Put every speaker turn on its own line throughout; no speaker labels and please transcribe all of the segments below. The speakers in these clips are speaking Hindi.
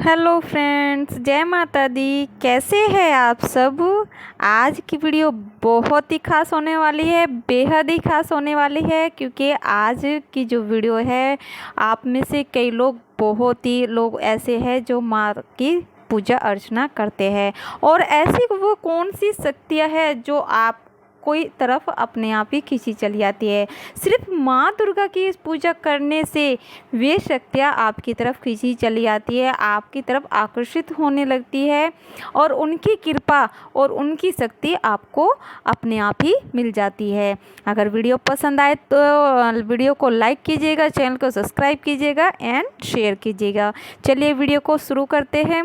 हेलो फ्रेंड्स, जय माता दी। कैसे हैं आप सब। आज की वीडियो बहुत ही खास होने वाली है, बेहद ही खास होने वाली है, क्योंकि आज की जो वीडियो है, आप में से कई लोग, बहुत ही लोग ऐसे हैं जो माँ की पूजा अर्चना करते हैं। और ऐसी वो कौन सी शक्तियाँ हैं जो आप कोई तरफ अपने आप ही खींची चली आती है। सिर्फ माँ दुर्गा की इस पूजा करने से वे शक्तियाँ आपकी तरफ खींची चली आती है, आपकी तरफ आकर्षित होने लगती है और उनकी कृपा और उनकी शक्ति आपको अपने आप ही मिल जाती है। अगर वीडियो पसंद आए तो वीडियो को लाइक कीजिएगा, चैनल को सब्सक्राइब कीजिएगा एंड शेयर कीजिएगा। चलिए वीडियो को शुरू करते हैं।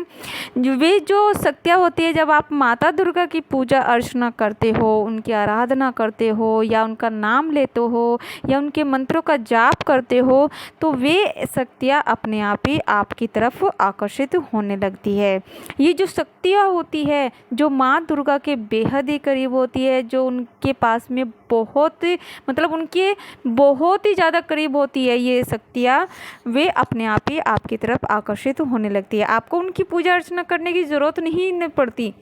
वे जो शक्तियाँ होती है, जब आप माता दुर्गा की पूजा अर्चना करते हो, उनकी आराधना करते हो या उनका नाम लेते हो या उनके मंत्रों का जाप करते हो, तो वे शक्तियाँ अपने आप ही आपकी तरफ आकर्षित होने लगती है। ये जो शक्तियाँ होती है जो माँ दुर्गा के बेहद ही करीब होती है, जो उनके पास में बहुत मतलब उनके बहुत ही ज़्यादा करीब होती है, ये शक्तियाँ वे अपने आप ही आपकी तरफ आकर्षित होने लगती है। आपको उनकी पूजा अर्चना करने की ज़रूरत नहीं पड़ती,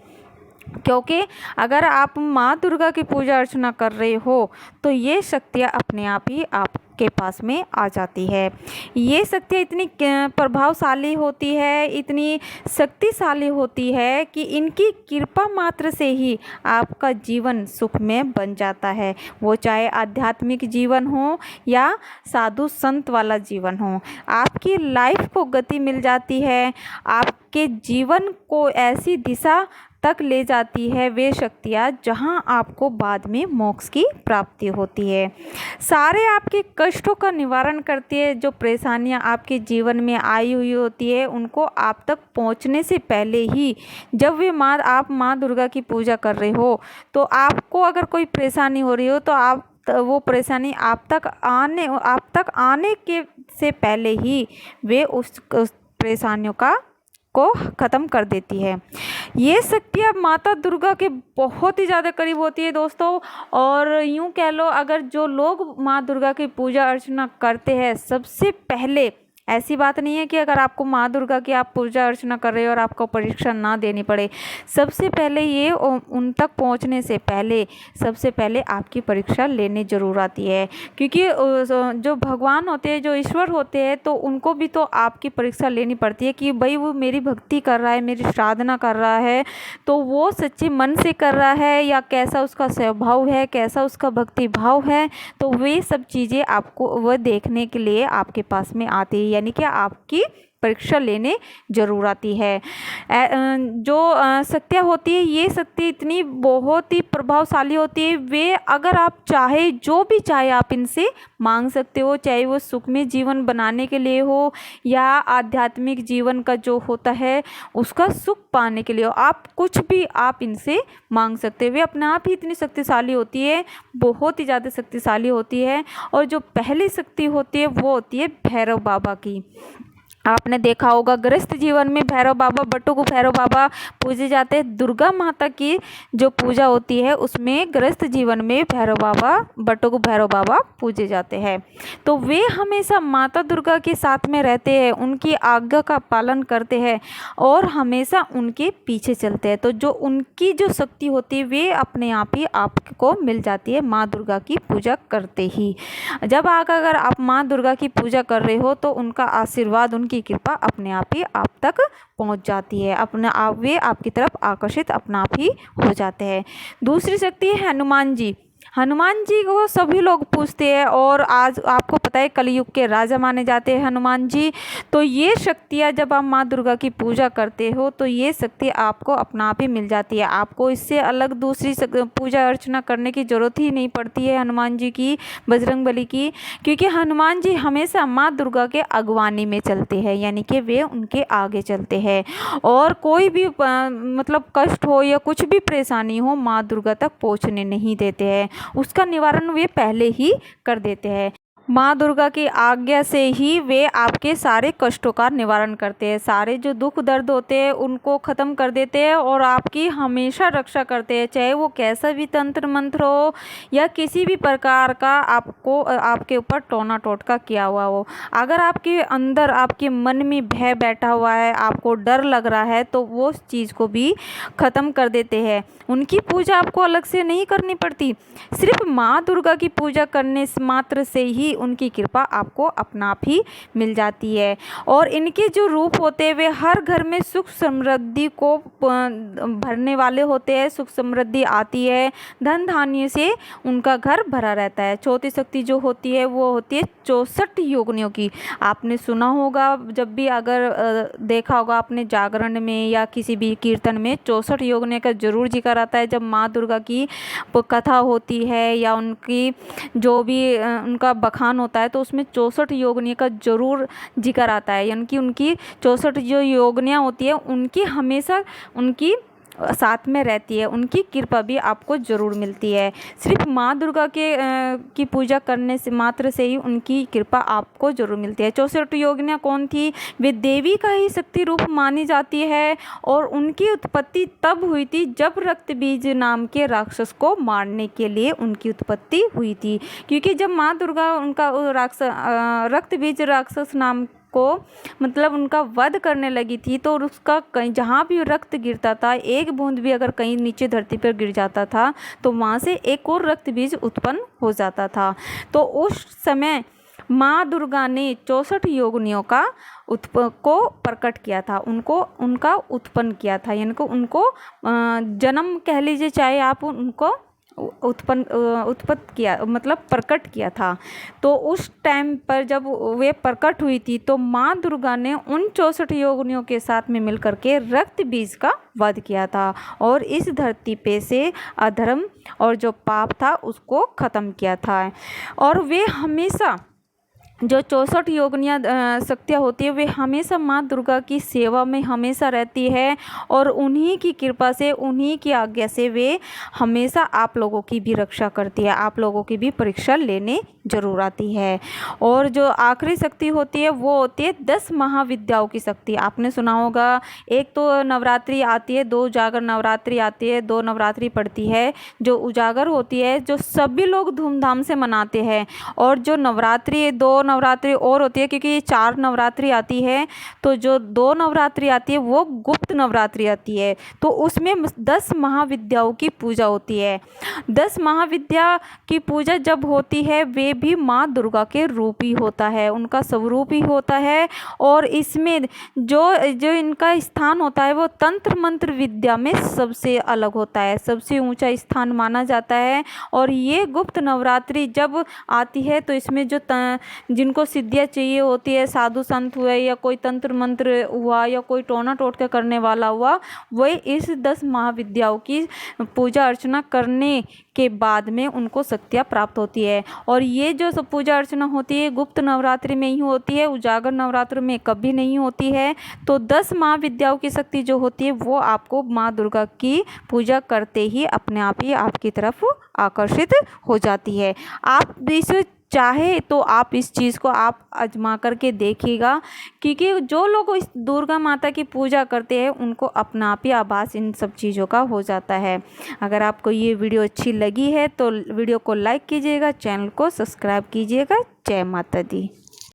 क्योंकि अगर आप माँ दुर्गा की पूजा अर्चना कर रहे हो तो ये शक्तियाँ अपने आप ही आपके पास में आ जाती है। ये शक्तियाँ इतनी प्रभावशाली होती है, इतनी शक्तिशाली होती है कि इनकी कृपा मात्र से ही आपका जीवन सुखमय बन जाता है। वो चाहे आध्यात्मिक जीवन हो या साधु संत वाला जीवन हो, आपकी लाइफ को गति मिल जाती है, आपके जीवन को ऐसी दिशा तक ले जाती है वे शक्तियाँ जहाँ आपको बाद में मोक्ष की प्राप्ति होती है। सारे आपके कष्टों का निवारण करती है। जो परेशानियाँ आपके जीवन में आई हुई होती है, उनको आप तक पहुँचने से पहले ही, जब वे आप माँ दुर्गा की पूजा कर रहे हो, तो आपको अगर कोई परेशानी हो रही हो तो आप वो परेशानी आप तक आने के से पहले ही वे उस परेशानियों को ख़त्म कर देती है। ये शक्तियाँ माता दुर्गा के बहुत ही ज़्यादा करीब होती है दोस्तों। और यूँ कह लो, अगर जो लोग माँ दुर्गा की पूजा अर्चना करते हैं, सबसे पहले, ऐसी बात नहीं है कि अगर आपको माँ दुर्गा की आप पूजा अर्चना कर रहे हो और आपको परीक्षा ना देनी पड़े, सबसे पहले ये उन तक पहुँचने से पहले सबसे पहले आपकी परीक्षा लेने ज़रूर आती है। क्योंकि जो भगवान होते हैं, जो ईश्वर होते हैं, तो उनको भी तो आपकी परीक्षा लेनी पड़ती है कि भाई वो मेरी भक्ति कर रहा है, मेरी साधना कर रहा है, तो वो सच्चे मन से कर रहा है या कैसा उसका स्वभाव है, कैसा उसका भक्ति भाव है। तो वे सब चीज़ें आपको वह देखने के लिए आपके पास में आती है, यानी कि आपकी परीक्षा लेने जरूर आती है। जो शक्तियाँ होती है, ये शक्ति इतनी बहुत ही प्रभावशाली होती है। वे अगर आप चाहे, जो भी चाहे आप इनसे मांग सकते हो, चाहे वो सुखमय जीवन बनाने के लिए हो या आध्यात्मिक जीवन का जो होता है उसका सुख पाने के लिए हो, आप कुछ भी आप इनसे मांग सकते हो। वे अपने आप ही इतनी शक्तिशाली होती है, बहुत ही ज़्यादा शक्तिशाली होती है। और जो पहली शक्ति होती है वो होती है भैरव बाबा की। आपने देखा होगा गृहस्थ जीवन में भैरव बाबा, बटुक भैरव बाबा पूजे जाते हैं। दुर्गा माता की जो पूजा होती है उसमें गृहस्थ जीवन में भैरव बाबा, बटुक भैरव बाबा पूजे जाते हैं। तो वे हमेशा माता दुर्गा के साथ में रहते हैं, उनकी आज्ञा का पालन करते हैं और हमेशा उनके पीछे चलते हैं। तो जो उनकी जो शक्ति होती है वे अपने आप ही आपको मिल जाती है माँ दुर्गा की पूजा करते ही। जब अगर आप माँ दुर्गा की पूजा कर रहे हो तो उनका आशीर्वाद, उनकी कृपा अपने आप ही आप तक पहुंच जाती है, अपने आप वे आपकी तरफ आकर्षित अपने आप ही हो जाते हैं। दूसरी शक्ति है हनुमान जी। हनुमान जी को सभी लोग पूजते हैं और आज आपको पता है कलयुग के राजा माने जाते हैं हनुमान जी। तो ये शक्तियाँ जब आप माँ दुर्गा की पूजा करते हो तो ये शक्ति आपको अपना आप ही मिल जाती है। आपको इससे अलग दूसरी पूजा अर्चना करने की ज़रूरत ही नहीं पड़ती है हनुमान जी की, बजरंगबली की, क्योंकि हनुमान जी हमेशा माँ दुर्गा के अगवानी में चलते हैं, यानी कि वे उनके आगे चलते हैं। और कोई भी मतलब कष्ट हो या कुछ भी परेशानी हो, माँ दुर्गा तक पहुँचने नहीं देते हैं, उसका निवारण वे पहले ही कर देते हैं। माँ दुर्गा की आज्ञा से ही वे आपके सारे कष्टों का निवारण करते हैं, सारे जो दुख दर्द होते हैं उनको ख़त्म कर देते हैं और आपकी हमेशा रक्षा करते हैं, चाहे वो कैसा भी तंत्र मंत्र हो या किसी भी प्रकार का आपको आपके ऊपर टोना टोटका किया हुआ हो। अगर आपके अंदर आपके मन में भय बैठा हुआ है, आपको डर लग रहा है, तो वो उस चीज़ को भी ख़त्म कर देते हैं। उनकी पूजा आपको अलग से नहीं करनी पड़ती, सिर्फ माँ दुर्गा की पूजा करने मात्र से ही उनकी कृपा आपको अपना आप ही मिल जाती है। और इनके जो रूप होते हैं वे हर घर में सुख समृद्धि को भरने वाले होते हैं, सुख समृद्धि आती है, धन धान्य से उनका घर भरा रहता है। चौथी शक्ति जो होती है वो होती है 64 योगिनियों की। आपने सुना होगा, जब भी अगर देखा होगा आपने जागरण में या किसी भी कीर्तन में 64 योगिनियों का जरूर जिक्र आता है। जब माँ दुर्गा की कथा होती है या उनकी जो भी उनका बखान होता है तो उसमें 64 योगिनियों का जरूर जिक्र आता है, यानी कि उनकी 64 जो योगिनियाँ होती है उनकी हमेशा उनकी साथ में रहती है, उनकी कृपा भी आपको ज़रूर मिलती है। सिर्फ माँ दुर्गा की पूजा करने से मात्र से ही उनकी कृपा आपको ज़रूर मिलती है। 64 योगिनियाँ कौन थी? वे देवी का ही शक्ति रूप मानी जाती है और उनकी उत्पत्ति तब हुई थी जब रक्तबीज नाम के राक्षस को मारने के लिए उनकी उत्पत्ति हुई थी। क्योंकि जब माँ दुर्गा उनका रक्तबीज राक्षस नाम को मतलब उनका वध करने लगी थी तो उसका कहीं जहाँ भी रक्त गिरता था, एक बूंद भी अगर कहीं नीचे धरती पर गिर जाता था तो वहाँ से एक और रक्त बीज उत्पन्न हो जाता था। तो उस समय माँ दुर्गा ने 64 योगिनियों का को प्रकट किया था, उनका उत्पन्न किया था, यानी कि उनको जन्म कह लीजिए, चाहे आप उनको उत्पत्त किया मतलब प्रकट किया था। तो उस टाइम पर जब वे प्रकट हुई थी तो माँ दुर्गा ने उन 64 योगिनियों के साथ में मिलकर के रक्त बीज का वध किया था और इस धरती पे से अधर्म और जो पाप था उसको ख़त्म किया था। और वे हमेशा जो 64 योगिनियाँ शक्तियाँ होती है वे हमेशा माँ दुर्गा की सेवा में हमेशा रहती है और उन्हीं की कृपा से, उन्हीं की आज्ञा से वे हमेशा आप लोगों की भी रक्षा करती है, आप लोगों की भी परीक्षा लेने जरूर आती है। और जो आखिरी शक्ति होती है वो होती है 10 महाविद्याओं की शक्ति। आपने सुना होगा, एक तो नवरात्रि आती है, 2 उजागर नवरात्रि आती है, 2 नवरात्रि पड़ती है। जो उजागर होती है जो सभी लोग धूमधाम से मनाते हैं, और जो नवरात्रि 2 नवरात्रि और होती है, क्योंकि 4 नवरात्रि आती है तो जो 2 नवरात्रि आती है वो गुप्त नवरात्रि आती है। तो उसमें 10 महाविद्याओं की पूजा होती है। 10 महाविद्या की पूजा जब होती है वे भी माँ दुर्गा के रूप ही होता है, उनका स्वरूप ही होता है। और इसमें जो इनका स्थान होता है वो तंत्र मंत्र विद्या में सबसे अलग होता है, सबसे ऊंचा स्थान माना जाता है। और ये गुप्त नवरात्रि जब आती है तो इसमें जो जिनको सिद्धियाँ चाहिए होती है, साधु संत हुए या कोई तंत्र मंत्र हुआ या कोई टोना टोटका करने वाला हुआ, वही इस 10 महाविद्याओं की पूजा अर्चना करने के बाद में उनको शक्तियाँ प्राप्त होती है। और ये जो सब पूजा अर्चना होती है गुप्त नवरात्रि में ही होती है, उजागर नवरात्र में कभी नहीं होती है। तो 10 महाविद्याओं की शक्ति जो होती है वो आपको माँ दुर्गा की पूजा करते ही अपने आप ही आपकी तरफ आकर्षित हो जाती है। आप इसे चाहे तो आप इस चीज़ को आप आजमा करके देखिएगा, क्योंकि जो लोग इस दुर्गा माता की पूजा करते हैं उनको अपना आप ही आभास इन सब चीज़ों का हो जाता है। अगर आपको ये वीडियो अच्छी लगी है तो वीडियो को लाइक कीजिएगा, चैनल को सब्सक्राइब कीजिएगा। जय माता दी।